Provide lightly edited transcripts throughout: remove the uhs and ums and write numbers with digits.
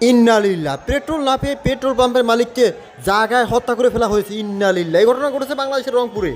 ইন্নালিল্লাহ, petrol না পেয়ে petrol পাম্পের মালিককে জায়গায় হত্যা করে ফেলা হয়েছে। ইন্নালিল্লাহ, এই ঘটনা ঘটেছে বাংলাদেশের রংপুরে।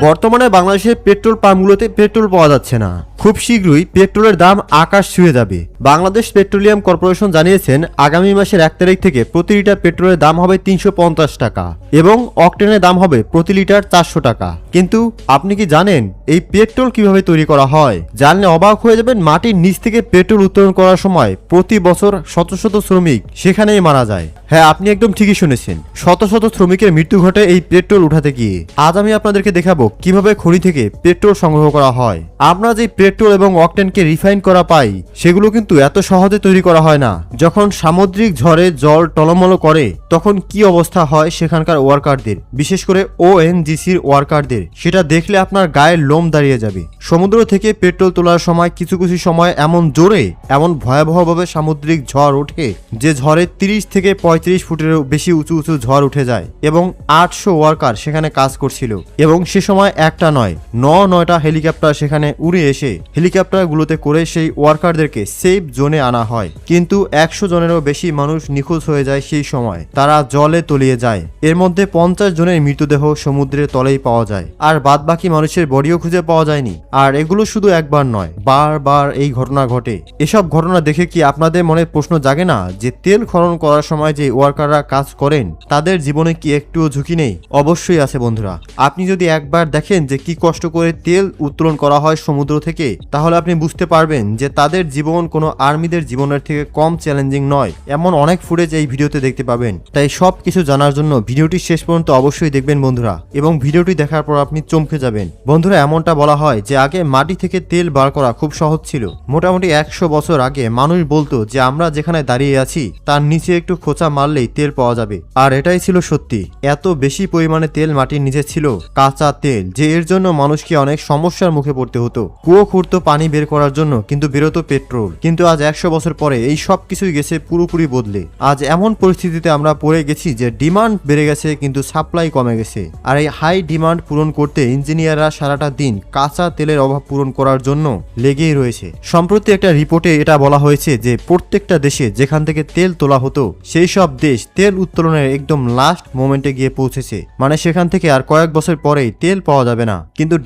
বর্তমানে বাংলাদেশের পেট্রোল পাম্পগুলোতে পেট্রোল পাওয়া যাচ্ছে না। খুব শীঘ্রই পেট্রোলের দাম আকাশ ছুঁয়ে যাবে। বাংলাদেশ পেট্রোলিয়াম কর্পোরেশন জানিয়েছেন আগামী মাসের 1 তারিখ থেকে প্রতি লিটার পেট্রোলের দাম হবে 350 টাকা এবং অকটেনের দাম হবে প্রতি লিটার 400 টাকা। কিন্তু আপনি কি জানেন এই পেট্রোল কিভাবে তৈরি করা হয়? জানলে অবাক হয়ে যাবেন। মাটির নিচ থেকে পেট্রোল উত্তোলন করার সময় প্রতি বছর শত শত শ্রমিক সেখানেই মারা যায়। হ্যাঁ, আপনি একদম ঠিকই শুনেছেন, শত শত শ্রমিকের মৃত্যু ঘটে এই পেট্রোল উঠাতে গিয়ে। আজ আমি আপনাদেরকে দেখাবো কিভাবে খনি থেকে পেট্রোল সংগ্রহ করা হয়। আমরা যে পেট্রোল এবং অকটেনকে রিফাইন করা পাই সেগুলো কিন্তু এত সহজে তৈরি করা হয় না। যখন সামুদ্রিক ঝড়ে জল টলমল করে তখন কি অবস্থা হয় সেখানকার ওয়ার্কারদের, বিশেষ করে ওএনজিসির ওয়ার্কারদের, সেটা দেখলে আপনার গায়ের লোম দাঁড়িয়ে যাবে। সমুদ্র থেকে পেট্রোল তোলার সময় কিছু কিছু সময় এমন জোরে, এমন ভয়াবহভাবে সামুদ্রিক ঝড় ওঠে যে ঝড়ে 30 থেকে 35 ফুটেরও বেশি উঁচু উঁচু ঝড় উঠে যায় এবং 800 ওয়ার্কার সেখানে কাজ করছিল। এবং সে সময় একটা নয়, 9টা হেলিকপ্টার সেখানে উড়ে এসে হেলিকপ্টারগুলোতে করে সেই ওয়ার্কারদেরকে সেফ জোনে আনা হয়। কিন্তু 100 জনেরও বেশি মানুষ নিখোঁজ হয়ে যায় সেই সময়, তারা জলে তলিয়ে যায়। এর মধ্যে 50 জনের মৃতদেহ সমুদ্রের তলেই পাওয়া যায়, আর বাদবাকি মানুষের বডিও খুঁজে পাওয়া যায়নি। আর এগুলো শুধু একবার নয়, বারবার এই ঘটনা ঘটে। এসব ঘটনা দেখে কি আপনাদের মনে প্রশ্ন জাগে না যে তেল খনন করার সময় যে ওয়ার্কাররা কাজ করেন তাদের জীবনে কি একটুও ঝুঁকি নেই? অবশ্যই আছে বন্ধুরা। আপনি যদি একবার দেখেন যে কি কষ্ট করে তেল উত্তোলন করা হয় সমুদ্র থেকে, তাহলে আপনি বুঝতে পারবেন যে তাদের জীবন কোনো আর্মিদের জীবনের থেকে কম চ্যালেঞ্জিং নয়। এমন অনেক ফুটেজ এই ভিডিওতে দেখতে পাবেন। তাই সব কিছু জানার জন্য ভিডিওটি শেষ পর্যন্ত অবশ্যই দেখবেন বন্ধুরা, এবং ভিডিওটি দেখার পর আপনি চমকে যাবেন। বন্ধুরা, এমনটা বলা হয় যে আগে মাটি থেকে তেল বার করা খুব সহজ ছিল। মোটামুটি 100 বছর আগে মানুষ বলতো যে আমরা যেখানে দাঁড়িয়ে আছি তার নিচে একটু খোঁচা মারলেই তেল পাওয়া যাবে। আর এটাই ছিল সত্যি। এত বেশি পরিমাণে তেল মাটির নিচে ছিল, কাঁচা তেল, যে এর জন্য মানুষকে অনেক সমস্যার মুখে পড়তে হতো। কুয়ো খুঁড়তো পানি বের করার জন্য, কিন্তু বেরোতো পেট্রোল। কিন্তু আজ 100 বছর পরে এই সব কিছুই গেছে পুরোপুরি বদলে। আজ এমন পরিস্থিতিতে আমরা পড়ে গেছি যে ডিমান্ড বেড়ে গেছে কিন্তু সাপ্লাই কমে গেছে। আর এই হাই ডিমান্ড পূরণ করতে ইঞ্জিনিয়াররা সারাটা দিন কাঁচা তেলের অভাব পূরণ করার জন্য লেগেই রয়েছে। সম্প্রতি একটা রিপোর্টে এটা বলা হয়েছে যে প্রত্যেকটা দেশে যেখান থেকে তেল তোলা হতো সেই সব দেশ তেল উত্তোলনের একদম লাস্ট মোমেন্টে গিয়ে পৌঁছেছে। মানে সেখান থেকে আর কয়েক বছর পরেই তেল পাওয়া যাবে না। কিন্তু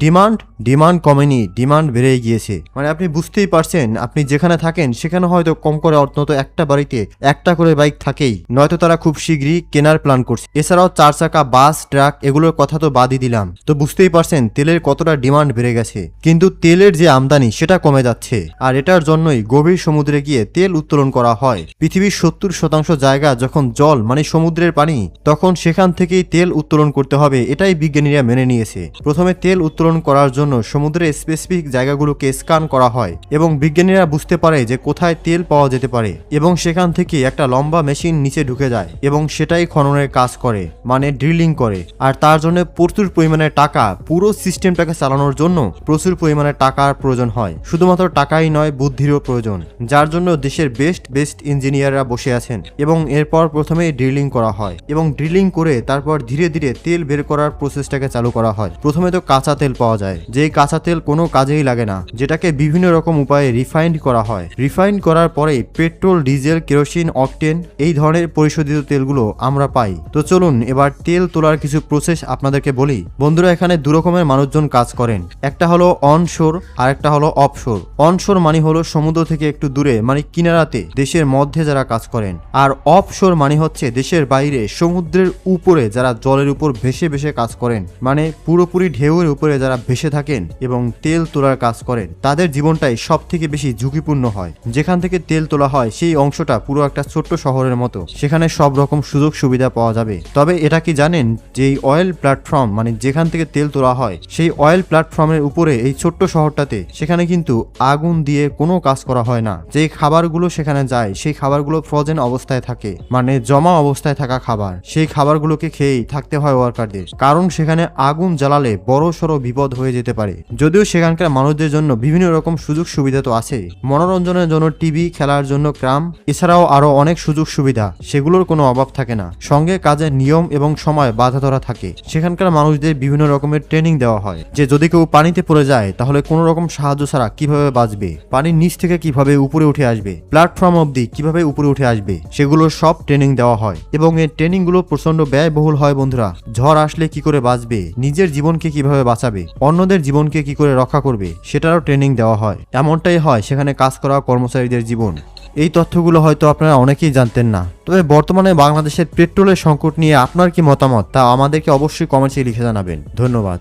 ডিমান্ড কমেনি, ডিমান্ড বেড়ে গিয়েছে। মানে আপনি বুঝতেই পারছেন, আপনি যেখানে থাকেন সেখানে হয়তো কম করে অন্তত একটা বাড়িতে একটা করে বাইক থাকেই, নয়তো তারা খুব শীঘ্রই কেনার প্ল্যান করছে। এছাড়াও 4 চাকা, বাস, ট্রাক এগুলোর কথা তো বাদই দিলাম। তো বুঝতেই পারছেন তেলের কতটা ডিমান্ড বেড়ে গেছে, কিন্তু তেলের যে আমদানি সেটা কমে যাচ্ছে। আর এটার জন্যই গভীর সমুদ্রে গিয়ে তেল উত্তোলন করা হয়। পৃথিবীর 70% জায়গা যখন জল মানে সমুদ্রের পানি, তখন সেখান থেকেই তেল উত্তোলন করতে হবে, এটাই বিজ্ঞানীরা মেনে নিয়েছে। প্রথমে তেল উত্তোলন করার জন্য সমুদ্রের স্পেসিফিক জায়গাগুলোকে স্ক্যান করা হয় এবং বিজ্ঞানীরা বুঝতে পারে যে কোথায় তেল পাওয়া যেতে পারে, এবং সেখান থেকে একটা লম্বা মেশিন নিচে ঢুকে যায় এবং সেটাই খননের কাজ করে, মানে ড্রিলিং করে। আর তার জন্য প্রচুর পরিমাণে টাকা, পুরো সিস্টেমটাকে চালানোর জন্য প্রচুর পরিমাণে টাকার প্রয়োজন হয়। শুধুমাত্র টাকাই নয়, বুদ্ধিরও প্রয়োজন, যার জন্য দেশের বেস্ট ইঞ্জিনিয়াররা বসে আছেন। এবং এরপর প্রথমেই ড্রিলিং করা হয় এবং ড্রিলিং করে তারপর ধীরে ধীরে তেল বের করার প্রসেসটাকে চালু করা হয়। প্রথমে তো কাঁচা তেল পাওয়া যায়, যেই কাঁচা তেল কোনো কাজেই লাগে না, যেটাকে বিভিন্ন রকম উপায়ে রিফাইন্ড করা হয়। রিফাইন্ড করার পরে পেট্রোল, ডিজেল, কেরোসিন, অকটেন এই ধরনের পরিশোধিত তেলগুলো আমরা পাই। তো চলুন এবার তেল তোলার কিছু প্রসেস আপনাদেরকে বলি। বন্ধুরা, এখানে 2 রকমের মানুষজন কাজ করেন। একটা হলো অনশোর আর একটা হলো অফশোর। অনশোর মানে হলো সমুদ্র থেকে একটু দূরে, মানে কিনারাতে, দেশের মধ্যে যারা কাজ করেন। আর অফশোর মানে হচ্ছে দেশের বাইরে সমুদ্রের উপরে যারা জলের উপর ভেসে ভেসে কাজ করেন, মানে পুরোপুরি ঢেউয়ের উপরে যারা ভেসে থাকেন এবং তেল তোলার কাজ করেন। তাদের জীবনটাই সব থেকে বেশি ঝুঁকিপূর্ণ হয়। যেখান থেকে তেল তোলা হয় সেই অংশটা পুরো একটা ছোট্ট শহরের মতো, সেখানে সব রকম সুযোগ সুবিধা পাওয়া যাবে। তবে এটা কি জানেন যে এই অয়েল প্ল্যাটফর্ম, মানে যেখান থেকে তেল তোলা হয় সেই অয়েল প্ল্যাটফর্মের উপরে এই ছোট্ট শহরটাতে, সেখানে কিন্তু আগুন দিয়ে কোনো কাজ করা হয় না। যেই খাবারগুলো সেখানে যায় সেই খাবারগুলো ফ্রোজেন অবস্থায় থাকে, মানে জমা অবস্থায় থাকা খাবার। সেই খাবারগুলো আলোকে খেয়েই থাকতে হয় ওয়ার্কারদের, কারণ সেখানে আগুন জ্বালালে বড় সড়ো বিপদ হয়ে যেতে পারে। যদিও সেখানকার মানুষদের জন্য বিভিন্ন রকম সুযোগ সুবিধা তো আছে, মনোরঞ্জনের জন্য টিভি, খেলার জন্য ক্রাম, এছাড়াও আরো অনেক সুযোগ সুবিধা, সেগুলোর কোনো অভাব থাকে না। সঙ্গে কাজের নিয়ম এবং সময় বাধা ধরা থাকে। সেখানকার মানুষদের বিভিন্ন রকমের ট্রেনিং দেওয়া হয় যে যদি কেউ পানিতে পড়ে যায় তাহলে কোনো রকম সাহায্য ছাড়া কিভাবে বাঁচবে, পানির নিচ থেকে কিভাবে উপরে উঠে আসবে, প্ল্যাটফর্ম অবধি কিভাবে উপরে উঠে আসবে, সেগুলো সব ট্রেনিং দেওয়া হয়। এবং এই ট্রেনিং গুলো প্রচন্ড ব্যয়বহুল হয় বন্ধুরা। ঝড় আসলে কি করে বাঁচবে, নিজের জীবনকে কিভাবে বাঁচাবে, অন্যদের জীবনকে কি করে রক্ষা করবে, সেটারও ট্রেনিং দেওয়া হয়। এমনটাই হয় সেখানে কাজ করা কর্মচারীদের জীবন। এই তথ্যগুলো হয়তো আপনারা অনেকেই জানতেন না। তবে বর্তমানে বাংলাদেশের পেট্রোলের সংকট নিয়ে আপনার কি মতামত তা আমাদেরকে অবশ্যই কমেন্টে লিখে জানাবেন। ধন্যবাদ।